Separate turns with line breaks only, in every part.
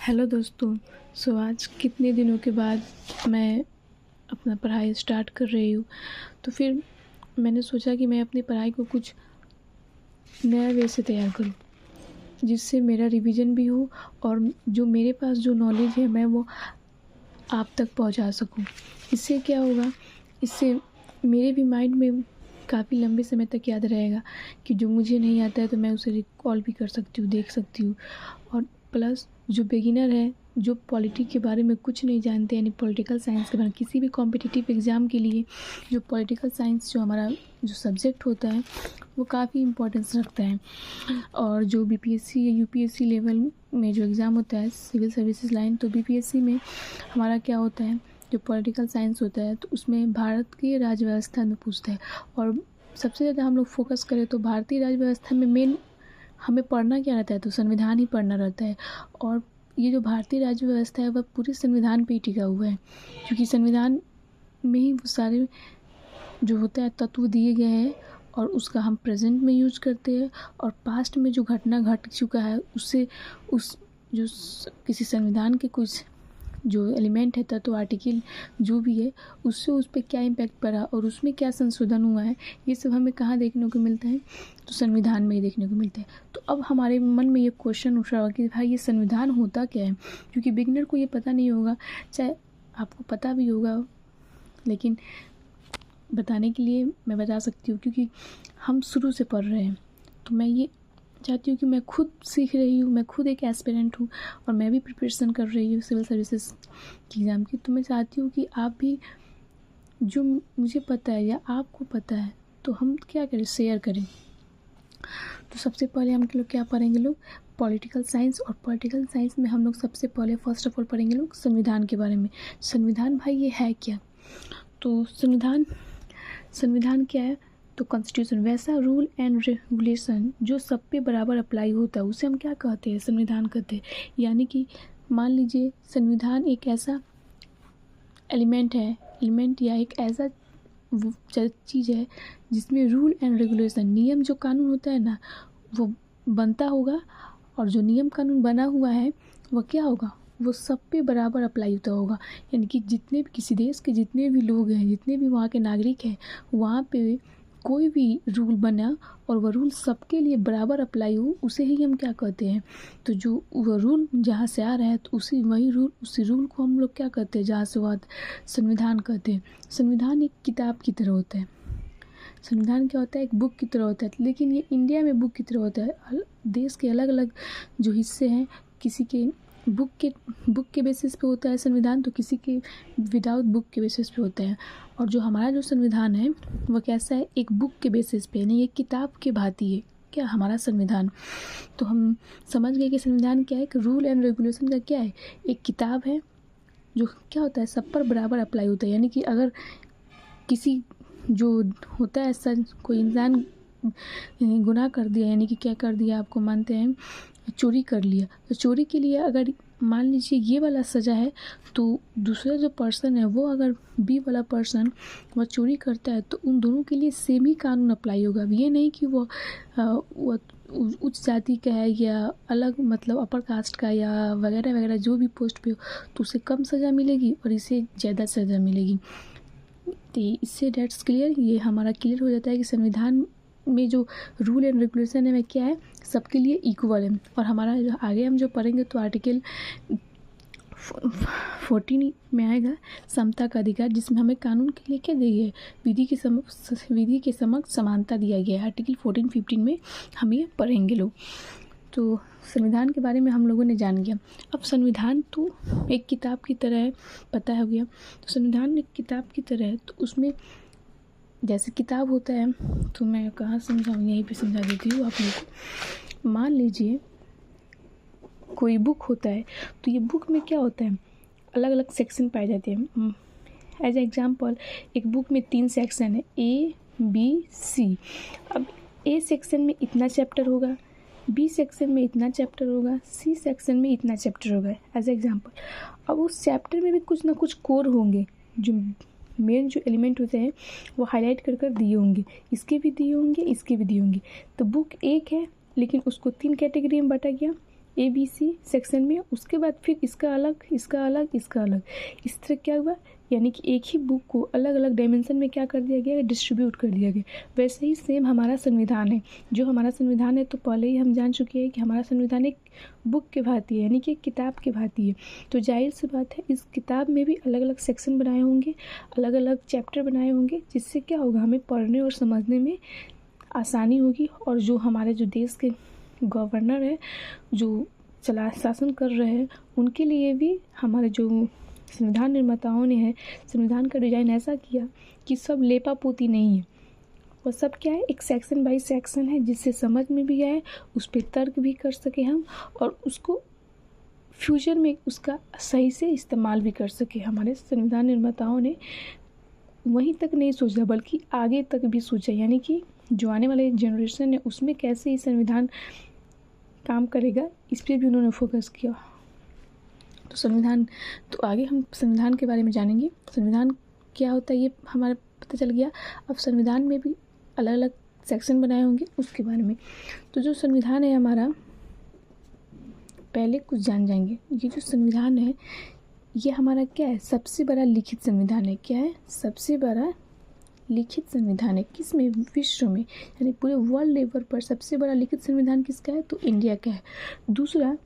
Hello दोस्तों। आज कितने दिनों के बाद मैं अपना पढ़ाई स्टार्ट कर रही हूँ। तो फिर मैंने सोचा कि मैं अपनी पढ़ाई को कुछ नया वे से तैयार करूँ, जिससे मेरा रिवीजन भी हो और जो मेरे पास जो नॉलेज है मैं वो आप तक पहुँचा सकूँ। इससे क्या होगा, इससे मेरे भी माइंड में काफ़ी लंबे समय तक याद रहेगा कि जो मुझे नहीं आता है तो मैं उसे रिकॉल भी कर सकती हूँ, देख सकती हूँ। और प्लस जो बिगिनर है, जो पॉलिटी के बारे में कुछ नहीं जानते, यानी पॉलिटिकल साइंस के बारे में, किसी भी कॉम्पिटिटिव एग्ज़ाम के लिए जो पॉलिटिकल साइंस जो हमारा जो सब्जेक्ट होता है वो काफ़ी इम्पोर्टेंस रखता है। और जो बीपीएससी या यूपीएससी लेवल में जो एग्ज़ाम होता है सिविल सर्विसेज लाइन, तो बीपीएससी में हमारा क्या होता है, जो पॉलिटिकल साइंस होता है तो उसमें भारत की राज्य व्यवस्था में पूछता है। और सबसे ज़्यादा हम लोग फोकस करें तो भारतीय राज्य व्यवस्था में मेन हमें पढ़ना क्या रहता है, तो संविधान ही पढ़ना रहता है। और ये जो भारतीय राज्य व्यवस्था है वह पूरे संविधान पे ही टिका हुआ है, क्योंकि संविधान में ही वो सारे जो होता है तत्व दिए गए हैं और उसका हम प्रेजेंट में यूज करते हैं। और पास्ट में जो घटना घट चुका है उससे उस जो किसी संविधान के कुछ जो एलिमेंट है, तत्व, आर्टिकल जो भी है, उससे उस पर क्या इम्पैक्ट पड़ा और उसमें क्या संशोधन हुआ है, ये सब हमें कहाँ देखने को मिलता है, तो संविधान में ही देखने को मिलता है। तो अब हमारे मन में ये क्वेश्चन उठ रहा होगा कि भाई ये संविधान होता क्या है, क्योंकि बिगिनर को ये पता नहीं होगा, चाहे आपको पता भी होगा, लेकिन बताने के लिए मैं बता सकती हूँ क्योंकि हम शुरू से पढ़ रहे हैं। तो मैं ये चाहती हूँ कि मैं खुद सीख रही हूँ, मैं खुद एक एस्पिरेंट हूँ और मैं भी प्रिपरेशन कर रही हूँ सिविल सर्विसेज की एग्ज़ाम की। तो मैं चाहती हूँ कि आप भी जो मुझे पता है या आपको पता है तो हम क्या करें, शेयर करें। तो सबसे पहले हम लोग क्या पढ़ेंगे, लोग पॉलिटिकल साइंस। और पॉलिटिकल साइंस में हम लोग सबसे पहले फर्स्ट ऑफ ऑल पढ़ेंगे लोग संविधान के बारे में। संविधान भाई ये है क्या, तो संविधान क्या है, तो कॉन्स्टिट्यूशन, वैसा रूल एंड रेगुलेशन जो सब पे बराबर अप्लाई होता है उसे हम क्या कहते हैं, संविधान कहते हैं। यानी कि मान लीजिए संविधान एक ऐसा एलिमेंट या एक ऐसा चीज़ है जिसमें रूल एंड रेगुलेशन, नियम जो कानून होता है ना वो बनता होगा, और जो नियम कानून बना हुआ है वह क्या होगा, वो सब पे बराबर अप्लाई होता होगा। यानी कि जितने भी किसी देश के जितने भी लोग हैं, जितने भी वहाँ के नागरिक हैं, वहाँ पे कोई भी रूल बना और वह रूल सबके लिए बराबर अप्लाई हो, उसे ही हम क्या कहते हैं, तो जो वह रूल जहाँ से आ रहा है तो उसी रूल को हम लोग क्या कहते हैं, जहाँ से वह संविधान कहते हैं। संविधान एक किताब की तरह होता है। संविधान क्या होता है, एक बुक की तरह होता है, लेकिन ये इंडिया में बुक की तरह होता है। देश के अलग अलग जो हिस्से हैं, किसी के बुक के बेसिस पे होता है संविधान, तो किसी के विदाउट बुक के बेसिस पे होता है। और जो हमारा जो संविधान है वह कैसा है, एक बुक के बेसिस पे, यानी एक किताब के भांति है क्या हमारा संविधान। तो हम समझ गए कि संविधान क्या है, कि रूल एंड रेगुलेशन का क्या है, एक किताब है जो क्या होता है सब पर बराबर अप्लाई होता है। यानी कि अगर किसी जो होता है ऐसा कोई इंसान गुनाह कर दिया, यानी कि क्या कर दिया, आपको मानते हैं चोरी कर लिया, तो चोरी के लिए अगर मान लीजिए ये वाला सज़ा है, तो दूसरा जो पर्सन है वो अगर बी वाला पर्सन वह चोरी करता है तो उन दोनों के लिए सेम ही कानून अप्लाई होगा। ये नहीं कि वो उच्च जाति का है या अलग, मतलब अपर कास्ट का या वगैरह वगैरह, जो भी पोस्ट पे हो तो उसे कम सज़ा मिलेगी और इसे ज़्यादा सज़ा मिलेगी। तो इससे डेट्स क्लियर, ये हमारा क्लियर हो जाता है कि संविधान में जो रूल एंड रेगुलेशन है वह क्या है, सबके लिए इक्वल है। और हमारा जो आगे हम जो पढ़ेंगे तो आर्टिकल 14 में आएगा समता का अधिकार, जिसमें हमें कानून के लिए क्या दिया है, विधि के समक्ष समानता दिया गया है। आर्टिकल 14-15 में हम ये पढ़ेंगे लोग। तो संविधान के बारे में हम लोगों ने जान गया। अब संविधान तो एक किताब की तरह है, पता हो गया। तो संविधान एक किताब की तरह है, तो उसमें जैसे किताब होता है, तो मैं कहाँ समझाऊँ, यहीं पे समझा देती हूँ आप लोग को। मान लीजिए कोई बुक होता है, तो ये बुक में क्या होता है, अलग अलग सेक्शन पाए जाते हैं। एज एग्जाम्पल एक बुक में 3 सेक्शन है, A, B, C। अब A सेक्शन में इतना चैप्टर होगा, B सेक्शन में इतना चैप्टर होगा, C सेक्शन में इतना चैप्टर होगा, एज एग्जाम्पल। अब उस चैप्टर में भी कुछ ना कुछ कोर होंगे, जो मेन जो एलिमेंट होते हैं वो हाईलाइट कर कर दिए होंगे, इसके भी दिए होंगे, इसके भी दिए होंगे। तो बुक एक है लेकिन उसको 3 कैटेगरी में बांटा गया, ABC सेक्शन में, उसके बाद फिर इसका अलग, इसका अलग, इसका अलग। इस तरह क्या हुआ, यानी कि एक ही बुक को अलग अलग डायमेंशन में क्या कर दिया गया, डिस्ट्रीब्यूट कर दिया गया। वैसे ही सेम हमारा संविधान है। जो हमारा संविधान है तो पहले ही हम जान चुके हैं कि हमारा संविधान एक बुक के भांति है, यानी कि एक किताब के भांति है। तो जाहिर सी बात है इस किताब में भी अलग अलग सेक्शन बनाए होंगे, अलग अलग चैप्टर बनाए होंगे, जिससे क्या होगा, हमें पढ़ने और समझने में आसानी होगी। और जो हमारे जो देश के गवर्नर है, जो शासन कर रहे हैं, उनके लिए भी हमारे जो संविधान निर्माताओं ने है, संविधान का डिज़ाइन ऐसा किया कि सब लेपा पोती नहीं है, वो सब क्या है, एक सेक्शन बाई सेक्शन है, जिससे समझ में भी आए, उस पर तर्क भी कर सके हम, और उसको फ्यूचर में उसका सही से इस्तेमाल भी कर सके। हमारे संविधान निर्माताओं ने वहीं तक नहीं सोचा बल्कि आगे तक भी सोचा, यानी कि जो आने वाले जनरेशन है उसमें कैसे ये संविधान काम करेगा, इस पर भी उन्होंने फोकस किया। तो संविधान, तो आगे हम संविधान के बारे में जानेंगे। संविधान क्या होता है ये हमारा पता चल गया। अब संविधान में भी अलग अलग सेक्शन बनाए होंगे, उसके बारे में। तो जो संविधान है हमारा, पहले कुछ जान जाएंगे। ये जो संविधान है ये हमारा क्या है, सबसे बड़ा लिखित संविधान है। क्या है, सबसे बड़ा लिखित संविधान है। किस में, विश्व में, यानी पूरे वर्ल्ड लेवल पर सबसे बड़ा लिखित संविधान किसका है, तो इंडिया का है। दूसरा,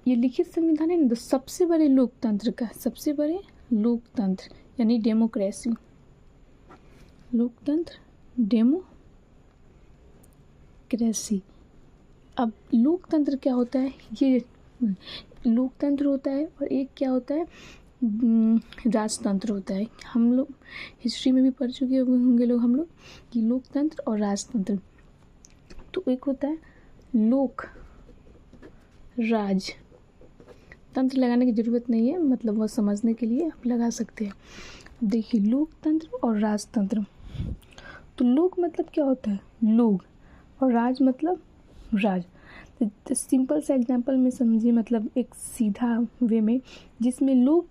ये लिखित संविधान है ना, सबसे बड़े लोकतंत्र का, सबसे बड़े लोकतंत्र यानी डेमोक्रेसी, लोकतंत्र, डेमोक्रेसी। अब लोकतंत्र क्या होता है, ये लोकतंत्र होता है, और एक क्या होता है, राजतंत्र होता है। हम लोग हिस्ट्री में भी पढ़ चुके होंगे लोग, हम लोग, कि लोकतंत्र और राजतंत्र। तो एक होता है लोक राज, तंत्र लगाने की ज़रूरत नहीं है, मतलब वह समझने के लिए आप लगा सकते हैं। देखिए, लोकतंत्र और राजतंत्र। तो लोक मतलब क्या होता है, लोग, और राज मतलब राज। तो सिंपल सा एग्जांपल में समझिए, मतलब एक सीधा वे में, जिसमें लोग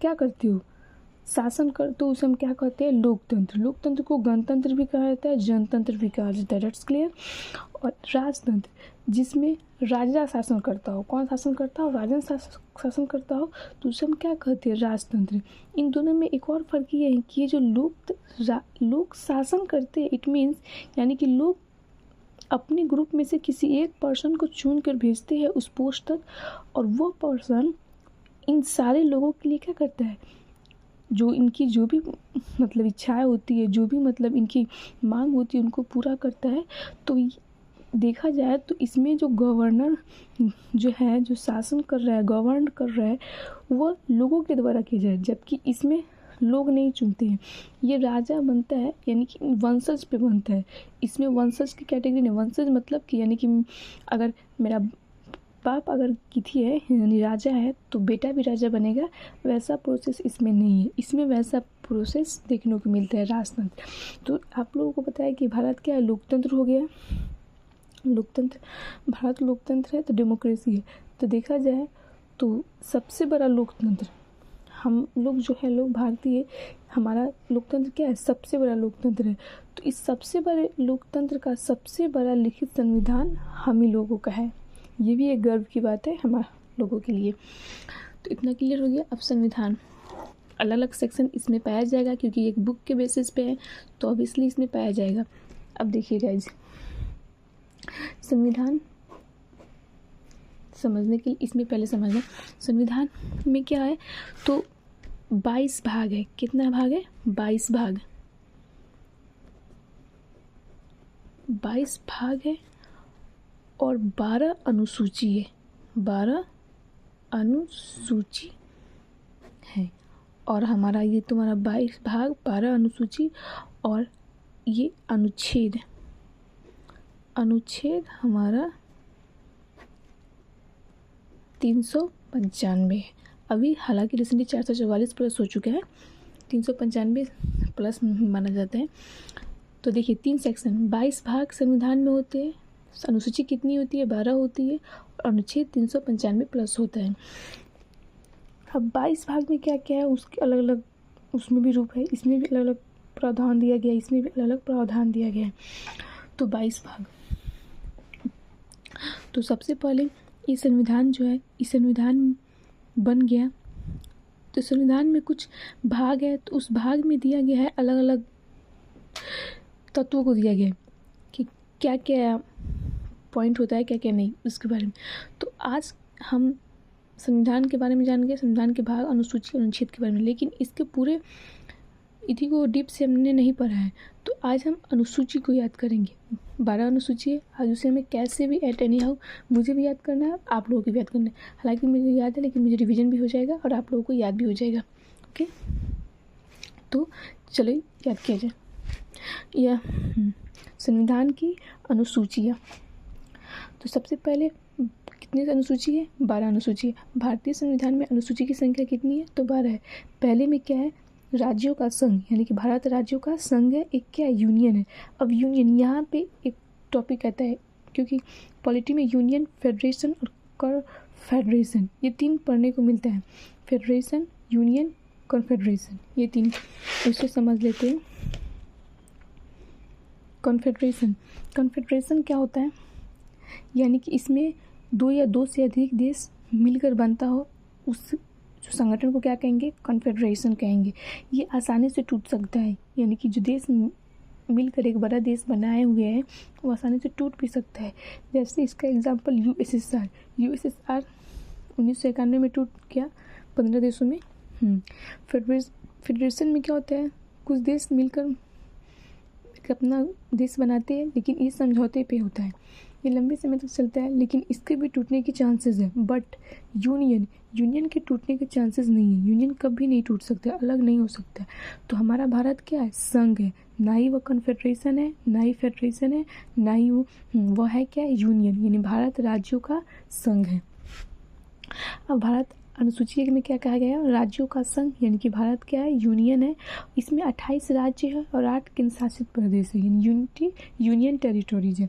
क्या करते हो, शासन करते हो, उसे हम क्या कहते हैं, लोकतंत्र। लोकतंत्र को गणतंत्र भी कहा जाता है, जनतंत्र भी कहा जाता है, दैट्स क्लियर। और राजतंत्र, जिसमें राजा शासन करता हो, कौन शासन करता हो, राजा शासन करता हो, तो उसे हम क्या कहते हैं, राजतंत्र। इन दोनों में एक और फर्क ये है कि ये जो लोग शासन करते हैं, इट मीन्स, यानी कि लोग अपने ग्रुप में से किसी एक पर्सन को चुन कर भेजते हैं उस पोस्ट तक, और वो पर्सन इन सारे लोगों के लिए क्या करता है, जो इनकी जो भी मतलब इच्छाएं होती है, जो भी मतलब इनकी मांग होती है, उनको पूरा करता है। तो देखा जाए तो इसमें जो गवर्नर जो है, जो शासन कर रहा है, गवर्न कर रहा है, वह लोगों के द्वारा किया जाए, जबकि इसमें लोग नहीं चुनते हैं। ये राजा बनता है, यानी कि वंशज पे बनता है। इसमें वंशज की कैटेगरी नहीं, वंशज मतलब कि यानी कि अगर मेरा बाप अगर किसी है, यानी राजा है, तो बेटा भी राजा बनेगा, वैसा प्रोसेस इसमें नहीं है। इसमें वैसा प्रोसेस देखने को मिलता है, राजतंत्र। तो आप लोगों को पता है कि भारत क्या है, लोकतंत्र हो गया, लोकतंत्र, भारत लोकतंत्र है, तो डेमोक्रेसी है। तो देखा जाए तो सबसे बड़ा लोकतंत्र हम लोग जो है, लोग भारतीय, हमारा लोकतंत्र क्या है, सबसे बड़ा लोकतंत्र है। तो इस सबसे बड़े लोकतंत्र का सबसे बड़ा लिखित संविधान हम ही लोगों का है। ये भी एक गर्व की बात है हमारे लोगों के लिए। तो इतना क्लियर हो गया। अब संविधान, अलग अलग सेक्शन इसमें पाया जाएगा, क्योंकि एक बुक के बेसिस पे है, तो ऑब्वियसली इसमें पाया जाएगा। अब देखिए गाइज, संविधान समझने के लिए इसमें पहले समझना, संविधान में क्या है, तो 22 भाग है। कितना भाग है, 22 भाग, 22 भाग है, और 12 अनुसूची है, 12 अनुसूची है। और हमारा ये तुम्हारा 22 भाग, 12 अनुसूची, और ये अनुच्छेद, अनुच्छेद हमारा 395 है। अभी हालांकि रिसेंटली 444 प्लस हो चुका है, 395 प्लस माना जाता है। तो देखिए, 3 सेक्शन, 22 भाग संविधान में होते हैं। अनुसूची कितनी होती है, 12 होती है, और अनुच्छेद 395 प्लस होता है। अब 22 भाग में क्या क्या है, उसके अलग अलग उसमें भी रूप है, इसमें भी अलग अलग प्रावधान दिया गया है, इसमें भी अलग अलग प्रावधान दिया गया है। तो 22 भाग, तो सबसे पहले ये संविधान जो है, ये संविधान बन गया तो संविधान में कुछ भाग है, तो उस भाग में दिया गया है, अलग अलग तत्वों को दिया गया है कि क्या क्या पॉइंट होता है, क्या क्या नहीं, उसके बारे में। तो आज हम संविधान के बारे में जानेंगे, संविधान के भाग, अनुसूची, अनुच्छेद के बारे में। लेकिन इसके पूरे इति को डीप से हमने नहीं पढ़ा है, तो आज हम अनुसूची को याद करेंगे। 12 अनुसूची है, आज उसे हमें कैसे भी एट एनी हाउ मुझे भी याद करना है, आप लोगों को भी याद करना है। हालांकि मुझे याद है, लेकिन मुझे रिवीजन भी हो जाएगा और आप लोगों को याद भी हो जाएगा। ओके, तो चलिए याद किया जाए। यह संविधान की अनुसूचियाँ। तो सबसे पहले कितनी अनुसूची है? 12 अनुसूची है। भारतीय संविधान में अनुसूची की संख्या कितनी है? तो 12 है। पहले में क्या है? राज्यों का संघ, यानी कि भारत राज्यों का संघ है। एक क्या है? यूनियन है। अब यूनियन, यहाँ पे एक टॉपिक आता है, क्योंकि पॉलिटी में यूनियन, फेडरेशन और कॉन्फेडरेशन, ये 3 पढ़ने को मिलता है। फेडरेशन, यूनियन, कॉन्फेडरेशन, ये 3 उसे समझ लेते हैं। कॉन्फेडरेशन क्या होता है? यानी कि इसमें 2 या 2 से अधिक देश मिलकर बनता हो, उस जो संगठन को क्या कहेंगे? कॉन्फेडरेशन कहेंगे। ये आसानी से टूट सकता है, यानी कि जो देश मिलकर एक बड़ा देश बनाए हुए हैं वो आसानी से टूट भी सकता है। जैसे इसका एग्जांपल यूएसएसआर 1991 में टूट गया 15 देशों में। फेडरेशन में क्या होता है? कुछ देश मिलकर अपना देश बनाते हैं, लेकिन ये समझौते पे होता है, ये लंबे समय तक चलता है, लेकिन इसके भी टूटने की चांसेस है। बट यूनियन के टूटने के चांसेस नहीं है। यूनियन कभी नहीं टूट सकता, अलग नहीं हो सकता। तो हमारा भारत क्या है? संघ है, ना ही वो कॉन्फेडरेशन है, ना ही फेडरेशन है, ना ही वो है क्या है? यूनियन, यानी भारत राज्यों का संघ है। अब भारत अनुसूची में क्या कहा गया है? राज्यों का संघ, यानी कि भारत क्या है? यूनियन है। इसमें 28 राज्य है और 8 केंद्र शासित प्रदेश है, यानी यूनियन टेरिटोरीज है।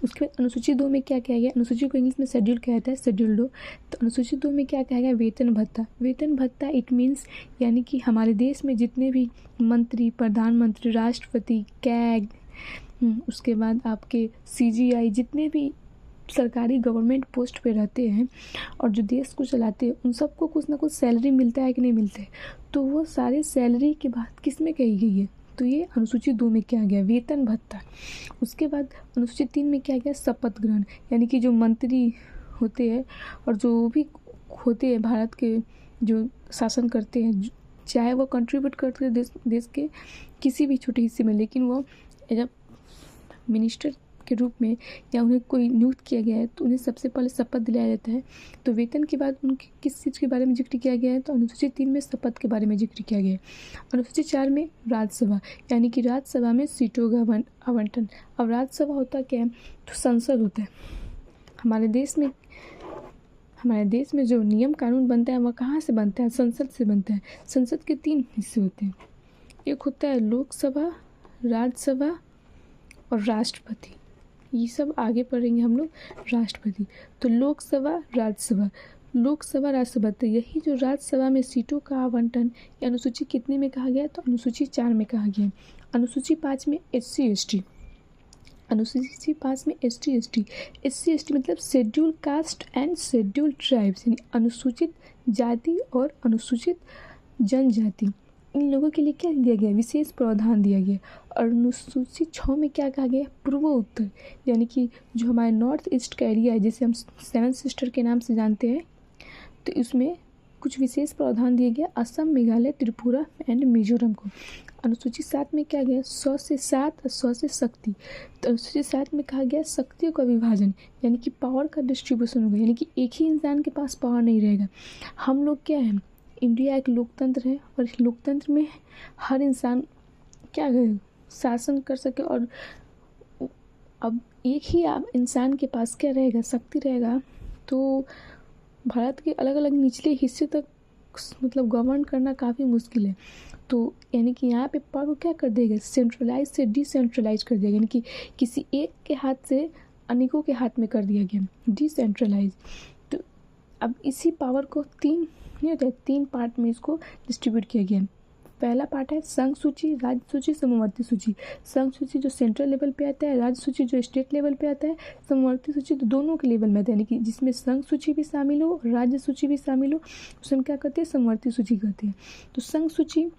उसके बाद अनुसूची 2 में क्या कहा गया? अनुसूची को इंग्लिश में शेड्यूल कहता है, शेड्यूल 2। तो अनुसूची 2 में क्या कहा गया? वेतन भत्ता। वेतन भत्ता इट मीन्स, यानी कि हमारे देश में जितने भी मंत्री, प्रधानमंत्री, राष्ट्रपति, कैग, उसके बाद आपके CGI, जितने भी सरकारी गवर्नमेंट पोस्ट पे रहते हैं और जो देश को चलाते हैं, उन सबको कुछ ना कुछ सैलरी मिलता है कि नहीं मिलता है? तो वो सारे सैलरी की बात किस में कही गई है? तो ये अनुसूची 2 में क्या गया? वेतन भत्ता। उसके बाद अनुसूची 3 में क्या गया? शपथ ग्रहण, यानी कि जो मंत्री होते हैं और जो भी होते हैं भारत के, जो शासन करते हैं, चाहे वो कंट्रीब्यूट करते हैं देश के किसी भी छोटे हिस्से में, लेकिन वो एज अ मिनिस्टर के रूप में या उन्हें कोई नियुक्त किया गया है, तो उन्हें सबसे पहले शपथ दिलाया जाता है। तो वेतन के बाद उनके किस चीज़ के बारे में जिक्र किया गया है? तो अनुसूची 3 में शपथ के बारे में जिक्र किया गया है। अनुसूची 4 में राज्यसभा, यानी कि राज्यसभा में सीटों का आवंटन। अब राज्यसभा होता क्या है? तो संसद होता है। हमारे देश में जो नियम कानून बनता है वह कहाँ से बनता है? संसद से बनता है। संसद के 3 हिस्से होते हैं, एक होता है लोकसभा, राज्यसभा और राष्ट्रपति। ये सब आगे पढ़ेंगे हम लोग। राष्ट्रपति, तो लोकसभा, राज्यसभा, तो यही जो राज्यसभा में सीटों का आवंटन, ये अनुसूची कितने में कहा गया? तो अनुसूची 4 में कहा गया। अनुसूची 5 में SC/ST, अनुसूची 5 में SC/ST मतलब schedule caste and schedule tribes, यानी अनुसूचित जाति और अनुसूचित जनजाति, इन लोगों के लिए क्या दिया गया? विशेष प्रावधान दिया गया। और अनुसूची 6 में क्या कहा गया? पूर्वोत्तर, यानी कि जो हमारे नॉर्थ ईस्ट का एरिया है, जिसे हम 7 सिस्टर के नाम से जानते हैं, तो इसमें कुछ विशेष प्रावधान दिया गया असम, मेघालय, त्रिपुरा एंड मिजोरम को। अनुसूची 7 में क्या गया? 100 से 7 और 100 से शक्ति। तो अनुसूची 7 में कहा गया शक्तियों का विभाजन, यानी कि पावर का डिस्ट्रीब्यूशन होगा, यानी कि एक ही इंसान के पास पावर नहीं रहेगा। हम लोग क्या है? इंडिया एक लोकतंत्र है और लोकतंत्र में हर इंसान क्या है? शासन कर सके। और अब एक ही आप इंसान के पास क्या रहेगा? शक्ति रहेगा। तो भारत के अलग अलग निचले हिस्से तक मतलब गवर्न करना काफ़ी मुश्किल है। तो यानी कि यहाँ पे पावर को क्या कर देगा? सेंट्रलाइज से डिसेंट्रलाइज कर देगा, यानी कि किसी एक के हाथ से अनेकों के हाथ में कर दिया गया, डिसेंट्रलाइज। तो अब इसी पावर को 3 नहीं होता है, 3 पार्ट में इसको डिस्ट्रीब्यूट किया गया। पहला पार्ट है संघ सूची, राज्य सूची, समवर्ती सूची। संघ सूची जो सेंट्रल लेवल पे आता है, राज्य सूची जो स्टेट लेवल पे आता है, समवर्ती सूची तो दोनों के लेवल में आता है, यानी कि जिसमें संघ सूची भी शामिल हो, राज्य सूची भी शामिल हो, उसे हम क्या कहते हैं, समवर्ती सूची कहते हैं। तो संघ सूची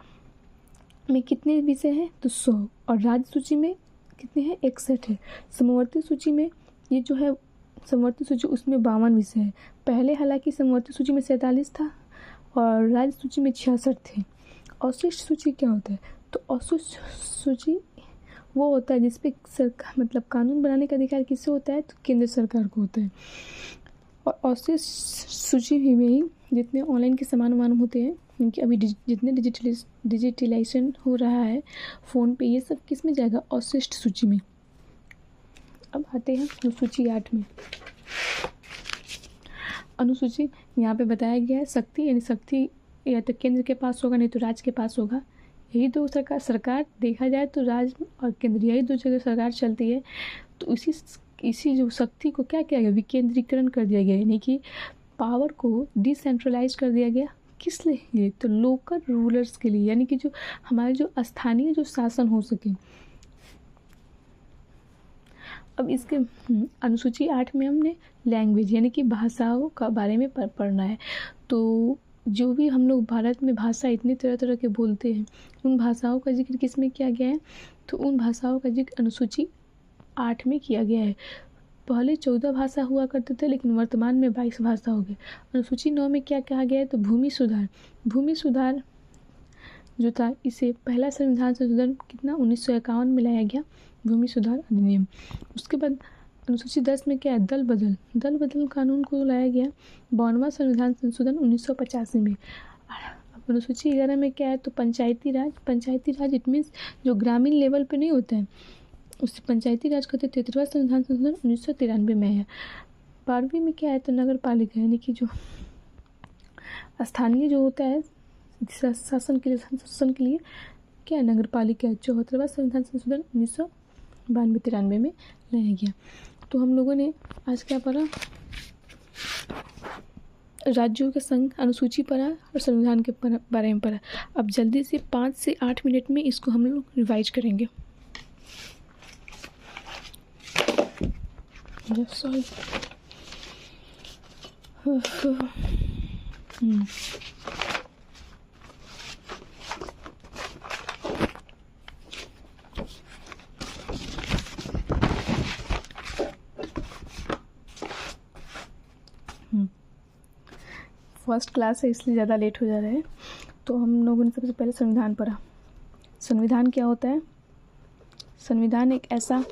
में कितने विषय हैं, तो 100, और राज्य सूची में कितने हैं, 61 है। समवर्ती सूची में ये जो है समवर्ती सूची, उसमें 52 विषय है। पहले हालांकि समवर्ती सूची में 47 था और राज्य सूची में 66 थे। अवशिष्ट सूची क्या होता है, तो अवशिष्ट सूची वो होता है जिसपे सरकार मतलब कानून बनाने का अधिकार किससे होता है, तो केंद्र सरकार को होता है। और अवशिष्ट सूची में ही जितने ऑनलाइन के सामान वामान होते हैं, क्योंकि अभी जितने डिजिटलाइजेशन हो रहा है फ़ोन पे, ये सब किस में जाएगा, अवशिष्ट सूची में। अब आते हैं अनुसूची 8 में। अनुसूची यहाँ पे बताया गया है शक्ति, यानी शक्ति या तो केंद्र के पास होगा, नहीं तो राज्य के पास होगा। यही दो सरकार देखा जाए तो राज्य और केंद्र, यही दो जगह सरकार चलती है। तो इसी जो शक्ति को क्या किया गया, विकेंद्रीकरण कर दिया गया, यानी कि पावर को डिसेंट्रलाइज कर दिया गया। किस लिए, तो लोकल रूलर्स के लिए, यानी कि जो हमारे जो स्थानीय जो शासन हो सके। अब इसके अनुसूची 8 में हमने लैंग्वेज यानी कि भाषाओं का बारे में पढ़ना है। तो जो भी हम लोग भारत में भाषा इतनी तरह तरह के बोलते हैं, उन भाषाओं का जिक्र किस में किया गया है, तो उन भाषाओं का जिक्र अनुसूची 8 में किया गया है। पहले 14 भाषा हुआ करते थे, लेकिन वर्तमान में 22 भाषा हो गए। अनुसूची 9 में क्या कहा गया है, तो भूमि सुधार जो था, इसे पहला संविधान संशोधन कितना 1951 में लाया गया, भूमि सुधार अधिनियम। उसके बाद अनुसूची 10 में क्या है, दल बदल कानून को लाया गया, 52वां संविधान संशोधन 1985 में। अनुसूची 11 में क्या है, तो पंचायती राज इट मीन्स जो ग्रामीण लेवल पे नहीं होता है, उससे पंचायती राज कहते। 33वां संविधान संशोधन 1993 में है। 12वीं में क्या है, तो नगर पालिका, यानी कि जो स्थानीय जो होता है शासन के लिए क्या है, नगर पालिका है। 74वां संविधान संशोधन 1992-93 में लाया गया। तो हम लोगों ने आज क्या पढ़ा, राज्यों के संघ, अनुसूची पढ़ा और संविधान के बारे में पढ़ा। अब जल्दी से 5 से 8 मिनट में इसको हम लोग रिवाइज करेंगे। सॉरी फर्स्ट क्लास है इसलिए ज़्यादा लेट हो जा रहा है। तो हम लोगों ने सबसे पहले संविधान पढ़ा। संविधान क्या होता है, संविधान एक ऐसा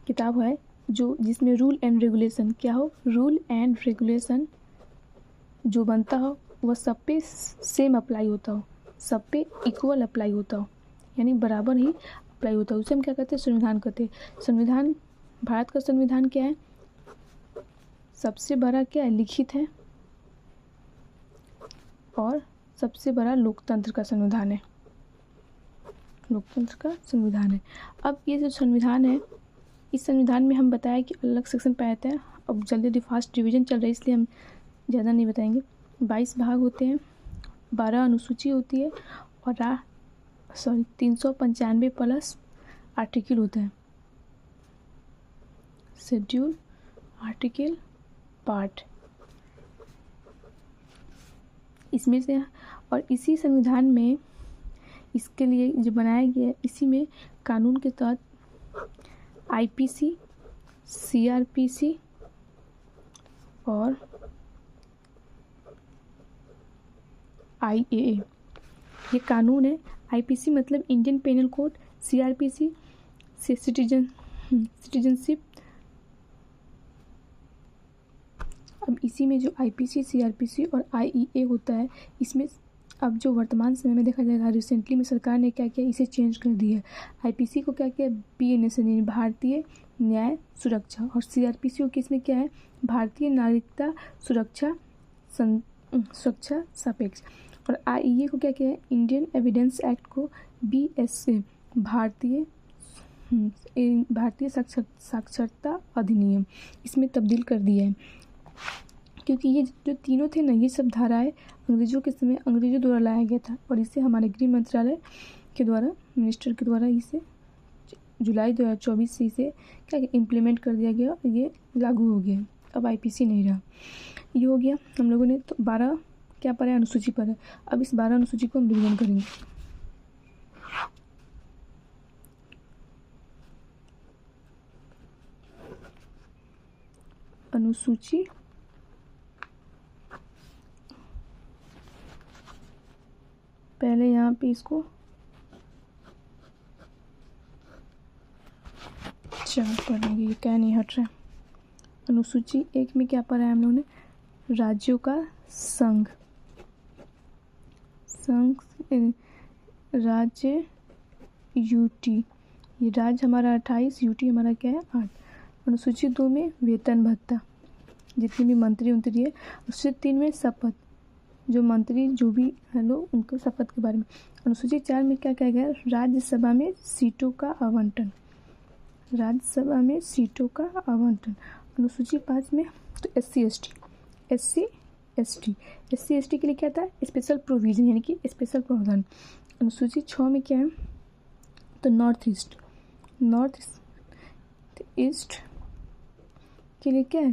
किताब है जो जिसमें रूल एंड रेगुलेशन क्या हो, रूल एंड रेगुलेशन जो बनता हो वह सब पे सेम अप्लाई होता हो, सब पे इक्वल अप्लाई होता हो, यानी बराबर ही अप्लाई होता है, उसे हम क्या कहते हैं, संविधान कहते हैं। संविधान, भारत का संविधान क्या है, सबसे बड़ा क्या है, लिखित है, और सबसे बड़ा लोकतंत्र का संविधान है, लोकतंत्र का संविधान है। अब ये जो संविधान है, इस संविधान में हम बताया कि अलग सेक्शन पाए जाते हैं। अब जल्दी फास्ट डिवीजन चल रहा है इसलिए हम ज़्यादा नहीं बताएंगे। 22 भाग होते हैं, 12 अनुसूची होती है, और 395 प्लस आर्टिकल होता है, शेड्यूल, आर्टिकल, पार्ट, इसमें से। और इसी संविधान में इसके लिए जो बनाया गया है, इसी में कानून के तहत IPC, CRPC और IAA ये कानून है। IPC मतलब इंडियन पेनल कोड, CRPC से सिटीजनशिप। अब इसी में जो IPC, CRPC और IEA होता है, इसमें अब जो वर्तमान समय में देखा जाएगा, रिसेंटली में सरकार ने क्या किया, इसे चेंज कर दिया है। IPC को क्या किया, BNS यानी भारतीय न्याय सुरक्षा, और CRPC को किसमें क्या है, भारतीय नागरिकता सुरक्षा सापेक्ष, और IEA को क्या किया है, इंडियन एविडेंस एक्ट को BSA भारतीय साक्षरता अधिनियम, इसमें तब्दील कर दिया है। क्योंकि ये जो तीनों थे ना, ये सब धाराएं अंग्रेज़ों के समय अंग्रेज़ों द्वारा लाया गया था और इसे हमारे गृह मंत्रालय के द्वारा, मिनिस्टर के द्वारा इसे जुलाई 2024 से इसे क्या इम्प्लीमेंट कर दिया गया और ये लागू हो गया। अब आईपीसी नहीं रहा। ये हो गया हम लोगों ने। तो 12 क्या पर है, अनुसूची पर है। अब इस 12 अनुसूची को हम रिवीजन करेंगे। अनुसूची पहले यहाँ पे इसको 4 पढ़ेंगे, ये क्या नहीं हट रहा है। अनुसूची 1 में क्या पढ़ा है हम लोगों ने, राज्यों का संघ, राज्य यूटी, ये राज्य हमारा 28, यूटी हमारा क्या है 8। अनुसूची 2 में वेतन भत्ता, जितने भी मंत्री है। अनुसूची 3 में शपथ, जो मंत्री जो भी है लोग उनके शपथ के बारे में। अनुसूची 4 में क्या कहा गया, राज्यसभा में सीटों का आवंटन, राज्यसभा में सीटों का आवंटन। अनुसूची 5 में तो एससी एसटी के लिए क्या था, स्पेशल प्रोविजन, यानी कि स्पेशल प्रावधान। अनुसूची 6 में क्या है, तो नॉर्थ ईस्ट के लिए क्या है,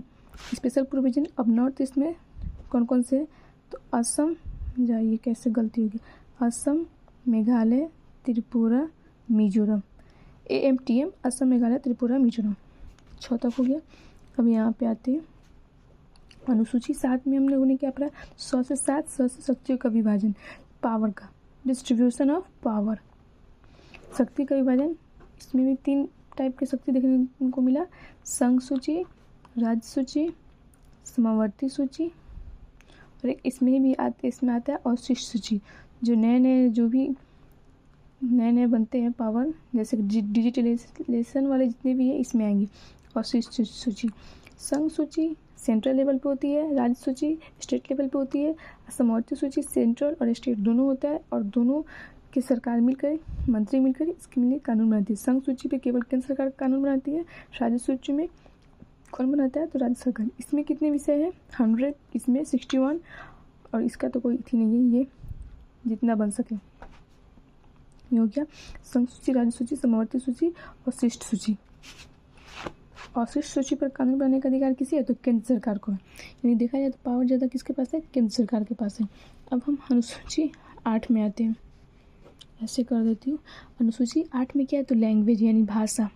स्पेशल प्रोविजन। अब नॉर्थ ईस्ट में कौन कौन से है, तो असम, जाइए कैसे गलती होगी, असम, मेघालय, त्रिपुरा, मिजोरम, AMTM, असम, मेघालय, त्रिपुरा, मिजोरम। 6 तक हो गया। अब यहाँ पे आते हैं अनुसूची 7 में हम लोगों ने क्या पढ़ा, 100 से शक्तियों का विभाजन, पावर का डिस्ट्रीब्यूशन ऑफ पावर, शक्ति का विभाजन। इसमें भी 3 टाइप की शक्ति देखने को मिला, संघ सूची, राज्य सूची, समवर्ती सूची, और एक इसमें आता है अवशिष्ट सूची, जो नए बनते हैं पावर, जैसे डिजिटलाइजेशन वाले जितने भी है इसमें आएंगे। अवशिष्ट सूची, संघ सूची सेंट्रल लेवल पे होती है, राज्य सूची स्टेट लेवल पे होती है, समवर्ती सूची सेंट्रल और स्टेट दोनों होता है, और दोनों की सरकार मिलकर, मंत्री मिलकर इसके लिए कानून बनाती है। संघ सूची पे केवल केंद्र सरकार कानून बनाती है, राज्य सूची में कौन बनाता है, तो राज्य सरकार। इसमें कितने विषय हैं, 100, इसमें 61, और इसका तो कोई थी नहीं है, ये जितना बन सके ये हो गया। संघ सूची, राज्य सूची, समवर्ती सूची और शिष्ट सूची। अवशिष्ट सूची पर कानून बनाने का अधिकार किसी है, तो केंद्र सरकार को है। यानी देखा जाए तो पावर ज़्यादा किसके पास है, केंद्र सरकार के पास है। अब हम अनुसूची 8 में आते हैं, ऐसे कर देती हूँ। अनुसूची 8 में क्या है, तो लैंग्वेज यानी भाषा।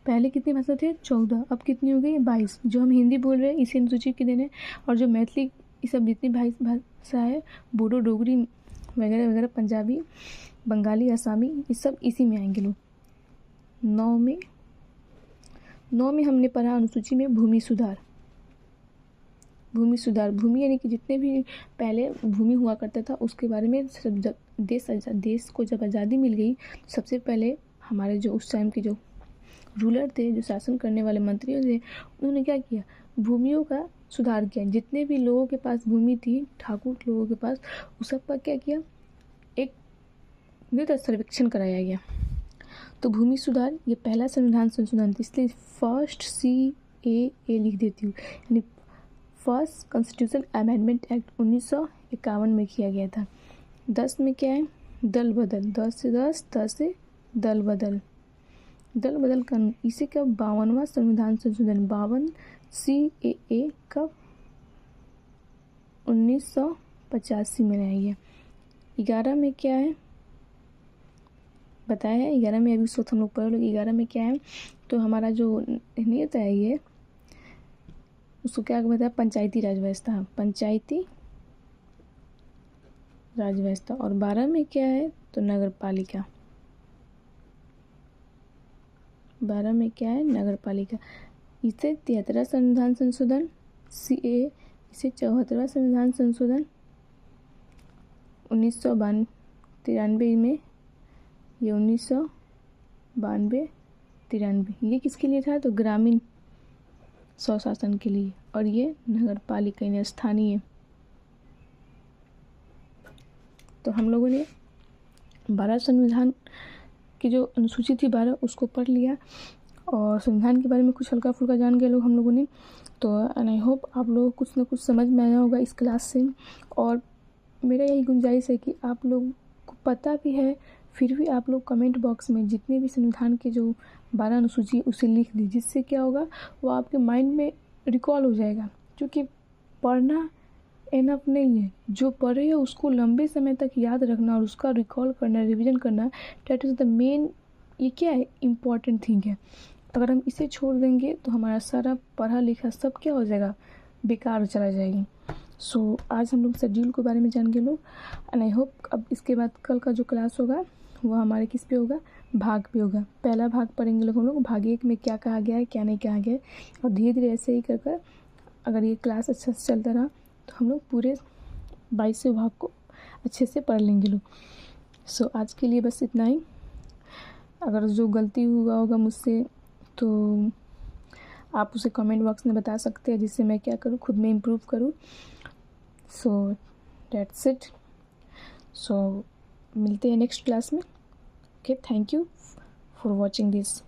पहले कितनी भाषा थे, 14, अब कितनी हो गई, 22। जो हम हिंदी बोल रहे हैं इसी अनुसूची के देने, और जो मैथिली, ये सब जितनी भाषा है, बोडो, डोगरी वगैरह वगैरह, पंजाबी, बंगाली, आसामी, ये सब इसी में आएंगे लोग। 9 में हमने पढ़ा अनुसूची में भूमि सुधार, भूमि यानी कि जितने भी पहले भूमि हुआ करता था उसके बारे में। जब देश को जब आज़ादी मिल गई, सबसे पहले हमारे जो उस टाइम के जो रूलर थे, जो शासन करने वाले मंत्री थे, उन्होंने क्या किया, भूमियों का सुधार किया। जितने भी लोगों के पास भूमि थी, ठाकुर लोगों के पास, उस सब का क्या किया, एक सर्वेक्षण कराया गया। तो भूमि सुधार ये पहला संविधान संशोधन था, इसलिए फर्स्ट CAA लिख देती हूँ, यानी फर्स्ट कॉन्स्टिट्यूशन अमेंडमेंट एक्ट 1951 में किया गया था। 10 में क्या है, दल बदल, 10 से दल बदल कानून, इसे कब 52वां संविधान संशोधन, 52 CAA कब 1985 में लाया गया। 11 में क्या है बताया है, 11 में अभी सोच हम लोग पढ़ लोग। 11 में क्या है, तो हमारा जो नहीं होता है ये, उसको क्या बताया, पंचायती राज व्यवस्था, पंचायती राज व्यवस्था। और 12 में क्या है, तो नगर पालिका, 12 में क्या है, नगर पालिका। इसे 73वां संविधान संशोधन CAA, इसे 74वां संविधान संशोधन 1993 में, ये 1992-93, ये किसके लिए था, तो ग्रामीण स्वशासन के लिए, और ये नगर पालिका यानी स्थानीय। तो हम लोगों ने 12 संविधान की जो अनुसूची थी 12, उसको पढ़ लिया, और संविधान के बारे में कुछ हल्का फुल्का जान गए लोग हम लोगों ने। तो एंड आई होप आप लोगों को कुछ ना कुछ समझ में आया होगा इस क्लास से। और मेरा यही गुंजाइश है कि आप लोग को पता भी है फिर भी आप लोग कमेंट बॉक्स में जितने भी संविधान के जो 12 अनुसूची उसे लिख दी, जिससे क्या होगा वो आपके माइंड में रिकॉल हो जाएगा। क्योंकि पढ़ना इनफ नहीं है, जो पढ़े है उसको लंबे समय तक याद रखना और उसका रिकॉल करना, रिवीजन करना, डैट इज़ द मेन, ये क्या है, इम्पॉर्टेंट थिंग है। अगर हम इसे छोड़ देंगे तो हमारा सारा पढ़ा लिखा सब क्या हो जाएगा, बेकार चला जाएगी। सो आज हम लोग शेड्यूल के बारे में जान गए लोग एंड आई होप अब इसके बाद कल का जो क्लास होगा वो हमारे किस पे होगा, भाग पे होगा। पहला भाग पढ़ेंगे लोग हम लोग, भाग 1 में क्या कहा गया है क्या नहीं कहा गया है, और धीरे धीरे ऐसे ही कर कर अगर ये क्लास अच्छा से चलता रहा तो हम लोग पूरे 22 भाग को अच्छे से पढ़ लेंगे लोग। सो आज के लिए बस इतना ही। अगर जो गलती हुआ होगा मुझसे तो आप उसे कमेंट बॉक्स में बता सकते हैं, जिससे मैं क्या करूँ, खुद में इम्प्रूव करूँ। So that's it. सो मिलते हैं नेक्स्ट क्लास में। Okay, thank you for watching this.